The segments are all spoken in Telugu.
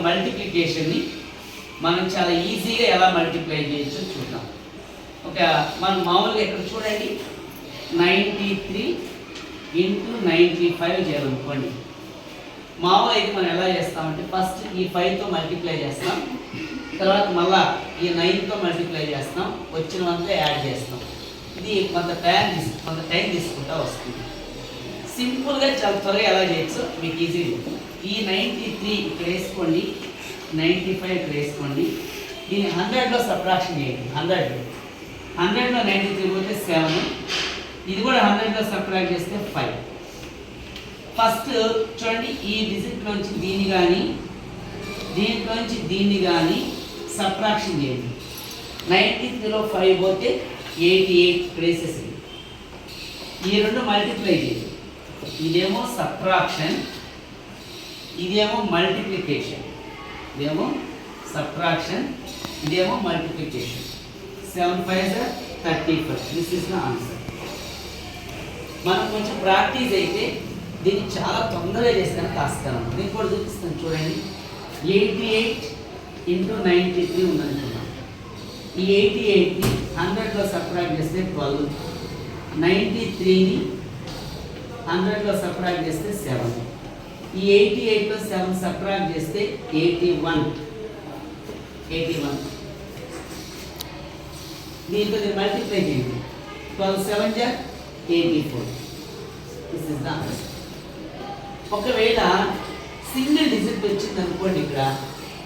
మల్టిప్లికేషన్ని మనం చాలా ఈజీగా ఎలా మల్టిప్లై చేయొచ్చో చూద్దాం. మనం మామూలుగా ఇక్కడ చూడండి 93 ఇంటూ 95 చేయాలనుకోండి. మామూలుగా అయితే మనం ఎలా చేస్తామంటే ఫస్ట్ ఈ 5తో మల్టిప్లై చేస్తాం, తర్వాత మళ్ళా ఈ 9తో మల్టిప్లై చేస్తాం, వచ్చినంతా యాడ్ చేస్తాం. ఇది కొంత టైం తీసుకుంటా వస్తుంది. సింపుల్గా చాలా త్వరగా ఎలా చేయొచ్చు మీకు ఈజీ. ఈ 93 ఇక్కడ వేసుకోండి, 95 ఇక్కడ వేసుకోండి. దీన్ని 100లో సబ్ట్రాక్షన్ చేయండి. 100లో 93 పోతే 7, ఇది కూడా 100లో సబ్ట్రాక్ట్ చేస్తే 5. ఫస్ట్ చూడండి, ఈ డిజిట్లోంచి దీన్ని కానీ దీంట్లోంచి దీన్ని కానీ సబ్ట్రాక్షన్ చేయండి. 93లో 5 పోతే 88 ఇక్కడ వేసేసింది. ఈ రెండు మల్టిప్లై చేయండి. ఇదేమో సబ్ట్రాక్షన్, ఇదేమో మల్టిప్లికేషన్. ఇదేమో సబ్ట్రాక్షన్, ఇదేమో multiplication. 7 5 35. This is the answer. మనం కొంచెం ప్రాక్టీస్ అయితే దీన్ని చాలా తొందరగా చేస్తాను కాస్తాను. నేను కూడా చూపిస్తాను చూడండి. 88 ఇంటూ 93 ఉందనుకున్నాం. ఈ 88ని 100లో సబ్ట్రాక్ట్ చేస్తే 12, 93ని 100లో సబ్ట్రాక్ట్ చేస్తే 7. ఈ 88లో 7 సబ్ట్రాక్ట్ చేస్తే 81. దీంతో మల్టిప్లై చేయండి. 12 7 84. This is the answer. ఒకవేళ సింగిల్ డిజిట్ వచ్చింది అనుకోండి ఇక్కడ,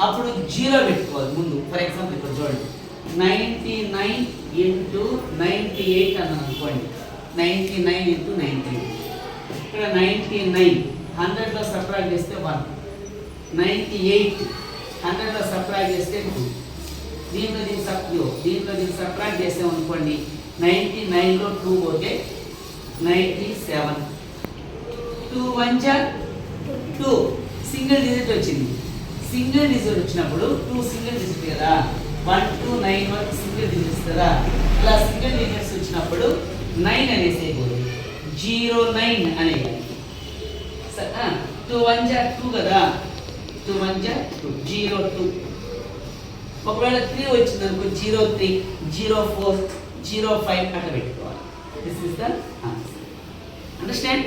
అప్పుడు 0 పెట్టుకోవాలి ముందు. ఫర్ ఎగ్జాంపుల్ ఇక్కడ చూడండి, 99 ఇంటూ 98 అన్నాను అనుకోండి. 99 ఇంటూ 98. ఇక్కడ 99 100లో సబ్ట్రాక్ట్ చేస్తే 1, 98 100లో సబ్ట్రాక్ట్ చేస్తే 2. దీంట్లో దీన్ని సబ్ట్రాక్ట్ చేసాం అనుకోండి. 99లో 2 పోతే 97. 2 1 2. సింగిల్ డిజిట్ వచ్చింది. సింగిల్ డిజిట్ వచ్చినప్పుడు 2 సింగిల్ డిజిట్ కదా, 1 2 9 వరకు సింగిల్ డిజిట్స్ కదా. ఇలా సింగిల్ డిజిట్స్ వచ్చినప్పుడు 9 అనేసి 09 అనేది. 2 1 2 కదా, 2 1 2 02. ఒకవేళ 3 వచ్చింది అనుకో, 03 04 05 అట్లా పెట్టుకోవాలి. This is the answer. Understand?